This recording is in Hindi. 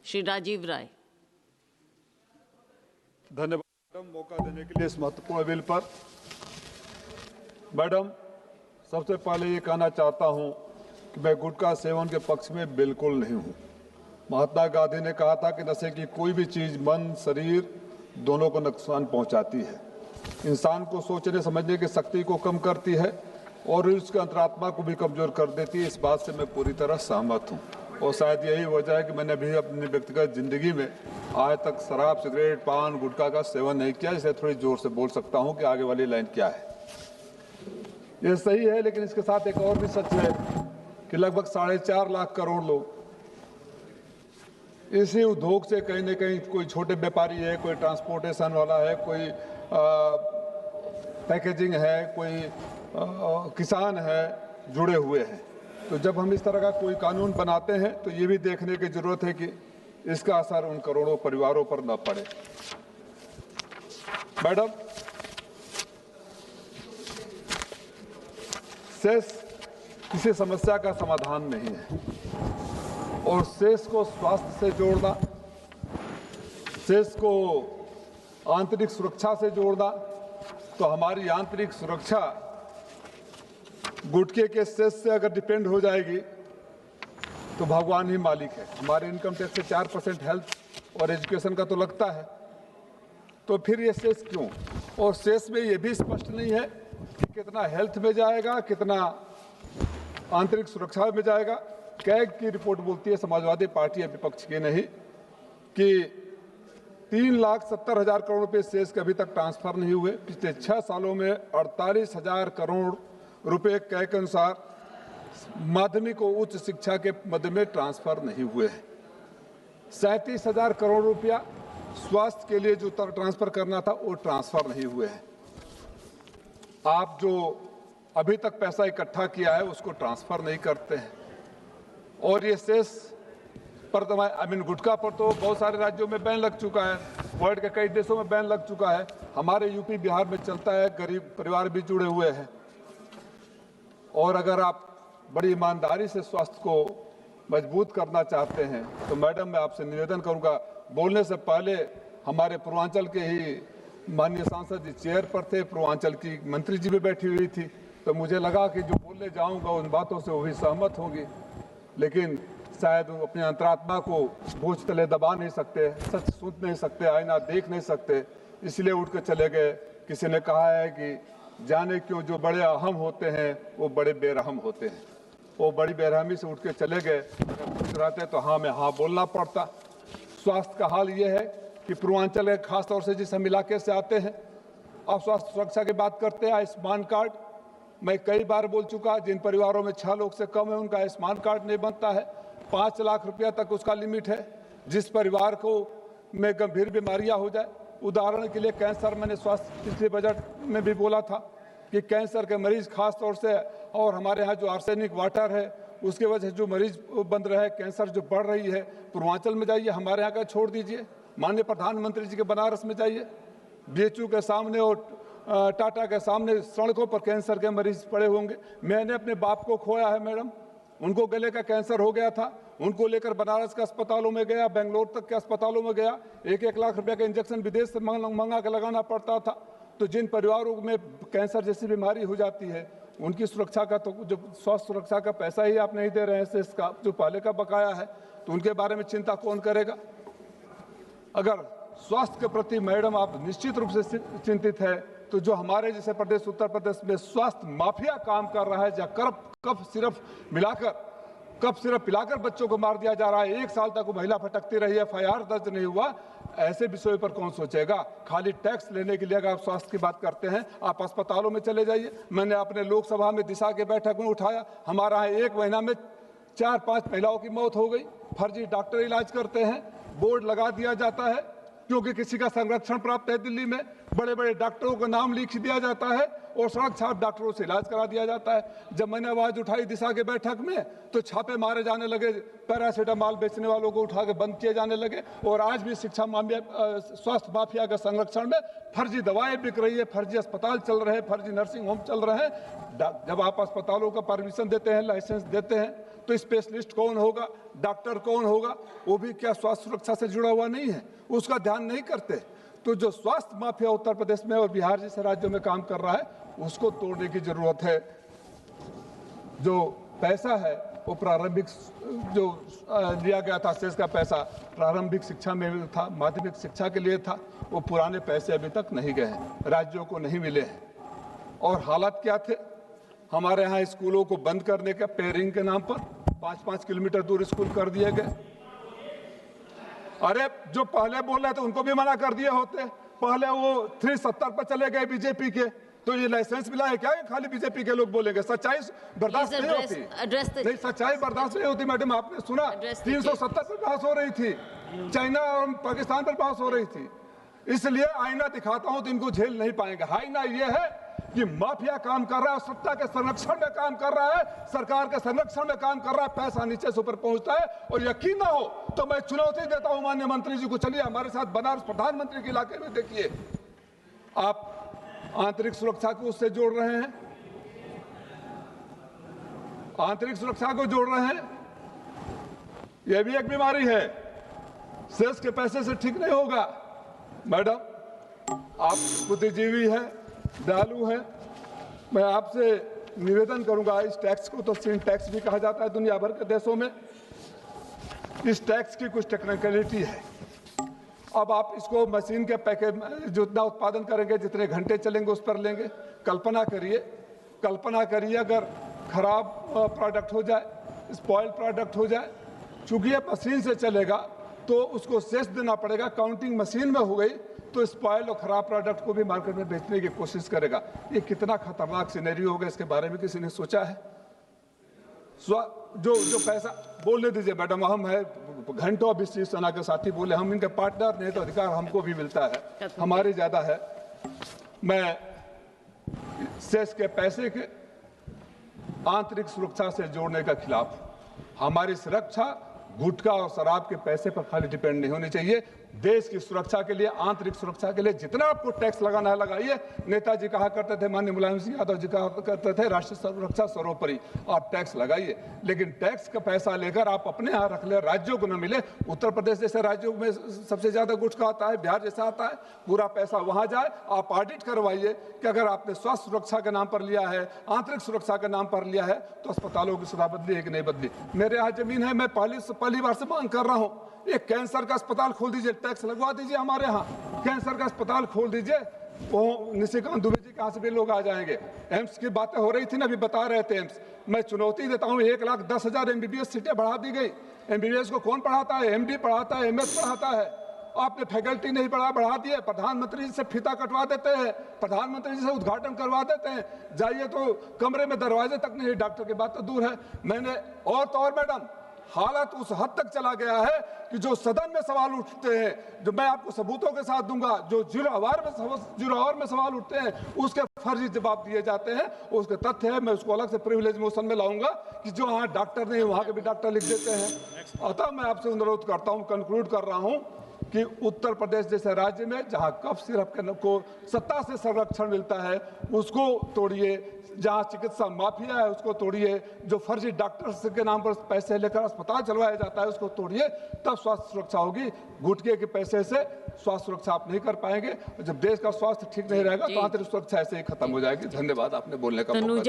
श्री राजीव राय। धन्यवाद मौका देने के लिए इस महत्वपूर्ण बिल पर। मैडम, सबसे पहले ये कहना चाहता हूं कि मैं गुटखा सेवन के पक्ष में बिल्कुल नहीं हूं। महात्मा गांधी ने कहा था कि नशे की कोई भी चीज मन शरीर दोनों को नुकसान पहुंचाती है, इंसान को सोचने समझने की शक्ति को कम करती है और उसके अंतरात्मा को भी कमजोर कर देती है। इस बात से मैं पूरी तरह सहमत हूं और शायद यही वजह है कि मैंने भी अपनी व्यक्तिगत जिंदगी में आज तक शराब, सिगरेट, पान, गुटखा का सेवन नहीं किया। इसे थोड़ी जोर से बोल सकता हूं कि आगे वाली लाइन क्या है। ये सही है, लेकिन इसके साथ एक और भी सच है कि लगभग 4.5 लाख करोड़ लोग इसी उद्योग से कहीं न कहीं, कोई छोटे व्यापारी है, कोई ट्रांसपोर्टेशन वाला है, कोई पैकेजिंग है, कोई किसान है, जुड़े हुए हैं। तो जब हम इस तरह का कोई कानून बनाते हैं तो ये भी देखने की जरूरत है कि इसका असर उन करोड़ों परिवारों पर न पड़े। मैडम, सेस किसी समस्या का समाधान नहीं है और सेस को स्वास्थ्य से जोड़ना, सेस को आंतरिक सुरक्षा से जोड़ना, तो हमारी आंतरिक सुरक्षा गुटखे के सेस से अगर डिपेंड हो जाएगी तो भगवान ही मालिक है। हमारे इनकम टैक्स से 4% हेल्थ और एजुकेशन का तो लगता है, तो फिर ये सेस क्यों? और सेस में ये भी स्पष्ट नहीं है कि कितना हेल्थ में जाएगा, कितना आंतरिक सुरक्षा में जाएगा। कैग की रिपोर्ट बोलती है, समाजवादी पार्टी विपक्ष की नहीं, कि 3,70,000 करोड़ रुपए सेस के अभी तक ट्रांसफर नहीं हुए। पिछले 6 सालों में 48,000 करोड़ रुपए कैग के अनुसार माध्यमिक और उच्च शिक्षा के मद में ट्रांसफर नहीं हुए हैं। 37,000 करोड़ रुपया स्वास्थ्य के लिए जो ट्रांसफर करना था वो ट्रांसफर नहीं हुए हैं। आप जो अभी तक पैसा इकट्ठा किया है उसको ट्रांसफर नहीं करते हैं। और ये सेस पर गुटखा पर तो बहुत सारे राज्यों में बैन लग चुका है, वर्ल्ड के कई देशों में बैन लग चुका है। हमारे यूपी बिहार में चलता है, गरीब परिवार भी जुड़े हुए हैं। और अगर आप बड़ी ईमानदारी से स्वास्थ्य को मजबूत करना चाहते हैं तो मैडम, मैं आपसे निवेदन करूंगा, बोलने से पहले हमारे पूर्वांचल के ही माननीय सांसद जी चेयर पर थे, पूर्वांचल की मंत्री जी भी बैठी हुई थी, तो मुझे लगा कि जो बोलने जाऊंगा उन बातों से वो भी सहमत होंगी, लेकिन शायद वो अपने अंतरात्मा को बोझ तले दबा नहीं सकते, सच सुन नहीं सकते, आईना देख नहीं सकते, इसलिए उठ कर चले गए। किसी ने कहा है कि जाने क्यों जो बड़े अहम होते हैं वो बड़े बेरहम होते हैं। वो बड़ी बेरहमी से उठ के चले गए। अगर कुछ रहते तो हाँ में हाँ बोलना पड़ता। स्वास्थ्य का हाल ये है कि पूर्वांचल के खास तौर से जिस हम इलाके से आते हैं, आप स्वास्थ्य सुरक्षा की बात करते हैं, आयुष्मान कार्ड मैं कई बार बोल चुका, जिन परिवारों में 6 लोग से कम है उनका आयुष्मान कार्ड नहीं बनता है। 5 लाख रुपया तक उसका लिमिट है। जिस परिवार को में गंभीर बीमारियां हो जाए, उदाहरण के लिए कैंसर, मैंने स्वास्थ्य पिछले बजट में भी बोला था कि कैंसर के मरीज खास तौर से, और हमारे यहाँ जो आर्सेनिक वाटर है उसके वजह से जो मरीज बन रहे हैं, कैंसर जो बढ़ रही है, पूर्वांचल में जाइए, हमारे यहाँ का छोड़ दीजिए, माननीय प्रधानमंत्री जी के बनारस में जाइए, बीएचयू के सामने और टाटा के सामने सड़कों पर कैंसर के मरीज पड़े होंगे। मैंने अपने बाप को खोया है मैडम, उनको गले का कैंसर हो गया था, उनको लेकर बनारस के अस्पतालों में गया, बेंगलोर तक के अस्पतालों में गया, 1-1 लाख रुपए का इंजेक्शन विदेश से मंगा के लगाना पड़ता था। तो जिन परिवारों में कैंसर जैसी बीमारी हो जाती है उनकी सुरक्षा का, तो जो स्वास्थ्य सुरक्षा का पैसा ही आप नहीं दे रहे हैं, इसका जो पहले का बकाया है, तो उनके बारे में चिंता कौन करेगा? अगर स्वास्थ्य के प्रति मैडम आप निश्चित रूप से चिंतित है तो जो हमारे जैसे प्रदेश, उत्तर प्रदेश में स्वास्थ्य माफिया काम कर रहा है, जहाँ कफ सिरप पिलाकर बच्चों को मार दिया जा रहा है, 1 साल तक वो महिला भटकती रही है, FIR दर्ज नहीं हुआ, ऐसे विषयों पर कौन सोचेगा? खाली टैक्स लेने के लिए अगर आप स्वास्थ्य की बात करते हैं, आप अस्पतालों में चले जाइए। मैंने अपने लोकसभा में दिशा के बैठक में उठाया, हमारा 1 महीना में 4-5 महिलाओं की मौत हो गई, फर्जी डॉक्टर इलाज करते हैं, बोर्ड लगा दिया जाता है क्योंकि किसी का संरक्षण प्राप्त है दिल्ली में, बड़े बड़े डॉक्टरों का नाम लिख दिया जाता है और सड़क छाप डॉक्टरों से इलाज करा दिया जाता है। जब मैंने आवाज उठाई दिशा के बैठक में तो छापे मारे जाने लगे, पैरासीटामॉल बेचने वालों को उठा के बंद किए जाने लगे। और आज भी शिक्षा माफिया, स्वास्थ्य माफिया के संरक्षण में फर्जी दवाएं बिक रही है, फर्जी अस्पताल चल रहे हैं, फर्जी नर्सिंग होम चल रहे हैं। जब आप अस्पतालों का परमिशन देते हैं, लाइसेंस देते हैं, तो स्पेशलिस्ट कौन होगा, डॉक्टर कौन होगा, वो भी क्या स्वास्थ्य सुरक्षा से जुड़ा हुआ नहीं है, उसका ध्यान नहीं करते। तो जो स्वास्थ्य माफिया उत्तर प्रदेश में और बिहार जैसे राज्यों में काम कर रहा है, उसको तोड़ने की जरूरत है। जो पैसा है वो प्रारंभिक जो लिया गया था सेस का पैसा प्रारंभिक शिक्षा में था, माध्यमिक शिक्षा के लिए था, वो पुराने पैसे अभी तक नहीं गए हैं, राज्यों को नहीं मिले हैं। और हालात क्या थे, हमारे यहाँ स्कूलों को बंद करने का पेयरिंग के नाम पर 5-5 किलोमीटर दूर स्कूल कर दिए गए। अरे जो पहले बोल रहे थे उनको भी मना कर दिए होते, पहले वो 370 पर चले गए बीजेपी के, तो ये लाइसेंस मिला है क्या? खाली बीजेपी के लोग बोलेंगे, सच्चाई बर्दाश्त नहीं होती। नहीं, सच्चाई बर्दाश्त नहीं होती। मैडम आपने सुना 370 पर बहस हो रही थी, चाइना और पाकिस्तान पर बहस हो रही थी। इसलिए आईना दिखाता हूं तो इनको झेल नहीं पाएंगे। आईना ये है कि माफिया काम कर रहा है, सत्ता के संरक्षण में काम कर रहा है, सरकार के संरक्षण में काम कर रहा है, पैसा नीचे से ऊपर पहुंचता है। और यकीन ना हो तो मैं चुनौती देता हूं माननीय मंत्री जी को, चलिए हमारे साथ बनारस प्रधानमंत्री के इलाके में देखिए, आप आंतरिक सुरक्षा को उससे जोड़ रहे हैं, आंतरिक सुरक्षा को जोड़ रहे हैं। यह भी एक बीमारी है, सेस के पैसे से ठीक नहीं होगा। मैडम आप बुद्धिजीवी हैं, दयालु हैं, मैं आपसे निवेदन करूंगा, इस टैक्स को तो सिन टैक्स भी कहा जाता है दुनिया भर के देशों में। इस टैक्स की कुछ टेक्निकलिटी है। अब आप इसको मशीन के पैकेज जितना उत्पादन करेंगे, जितने घंटे चलेंगे उस पर लेंगे। कल्पना करिए अगर खराब प्रोडक्ट हो जाए, स्पॉइल प्रोडक्ट हो जाए, चूंकि ये मशीन से चलेगा तो उसको सेस देना पड़ेगा। काउंटिंग मशीन में हो गई तो स्पॉइल और खराब प्रोडक्ट को भी मार्केट में बेचने की कोशिश करेगा। ये कितना खतरनाक सिनेरियो होगा, इसके बारे में किसी ने सोचा है? जो पैसा बोलने दीजिए मैडम, हम है घंटों अभी सेना के साथी बोले, हम इनके पार्टनर नहीं तो अधिकार हमको भी मिलता है, हमारी ज्यादा है। मैं सेस के पैसे के आंतरिक सुरक्षा से जोड़ने का खिलाफ हूं। हमारी सुरक्षा गुटखा और शराब के पैसे पर खाली डिपेंड नहीं होनी चाहिए। देश की सुरक्षा के लिए, आंतरिक सुरक्षा के लिए जितना आपको टैक्स लगाना है लगाइए। नेताजी कहा करते थे, माननीय मुलायम सिंह यादव जी कहा करते थे, राष्ट्रीय सुरक्षा सर्वोपरि, आप टैक्स लगाइए। लेकिन टैक्स का पैसा लेकर आप अपने यहाँ रख ले, राज्यों को न मिले। उत्तर प्रदेश जैसे राज्यों में सबसे ज्यादा गुटखा आता है, बिहार जैसा आता है, पूरा पैसा वहां जाए। आप ऑडिट करवाइए कि अगर आपने स्वास्थ्य सुरक्षा के नाम पर लिया है, आंतरिक सुरक्षा के नाम पर लिया है, तो अस्पतालों की सुविधा बदली है कि नहीं बदली। मेरे यहाँ जमीन है, मैं पहली बार से मांग कर रहा हूँ, एक कैंसर का अस्पताल खोल दीजिए, टैक्स लगवा दीजिए। हमारे यहाँ कैंसर का अस्पताल खोल दीजिए, वो निशिकांत दुबे जी कहाँ से भी लोग आ जाएंगे। एम्स की बातें हो रही थी ना, अभी बता रहे थे एम्स। मैं चुनौती देता हूँ, 1,10,000 MBBS सीटें बढ़ा दी गई। MBBS को कौन पढ़ाता है? MD पढ़ाता है, MS पढ़ाता है। आपने फैकल्टी नहीं बढ़ा दिए। प्रधानमंत्री जी से फीता कटवा देते हैं, प्रधानमंत्री जी से उद्घाटन करवा देते हैं, जाइए तो कमरे में दरवाजे तक नहीं, डॉक्टर की बात तो दूर है। मैंने और तो और मैडम, हालत उस हद तक चला गया है कि जो सदन में सवाल उठते हैं, जो मैं आपको सबूतों के साथ दूंगा, जो जीरो आवर में सवाल उठते हैं, उसके फर्जी जवाब दिए जाते हैं। उसके तथ्य है, मैं उसको अलग से प्रिविलेज मोशन में लाऊंगा कि जो वहाँ डॉक्टर नहीं वहाँ के भी डॉक्टर लिख देते हैं। अतः मैं आपसे अनुरोध करता हूँ, कंक्लूड कर रहा हूँ कि उत्तर प्रदेश जैसे राज्य में जहाँ कफ सिरप को सत्ता से संरक्षण मिलता है, उसको तोड़िए। जहाँ चिकित्सा माफिया है उसको तोड़िए। जो फर्जी डॉक्टर्स के नाम पर पैसे लेकर अस्पताल चलवाया जाता है उसको तोड़िए, तब स्वास्थ्य सुरक्षा होगी। गुटखे के पैसे से स्वास्थ्य सुरक्षा आप नहीं कर पाएंगे। जब देश का स्वास्थ्य ठीक नहीं रहेगा तो आंतरिक सुरक्षा ऐसे ही खत्म हो जाएगी। धन्यवाद, आपने बोलने का मौका दिया।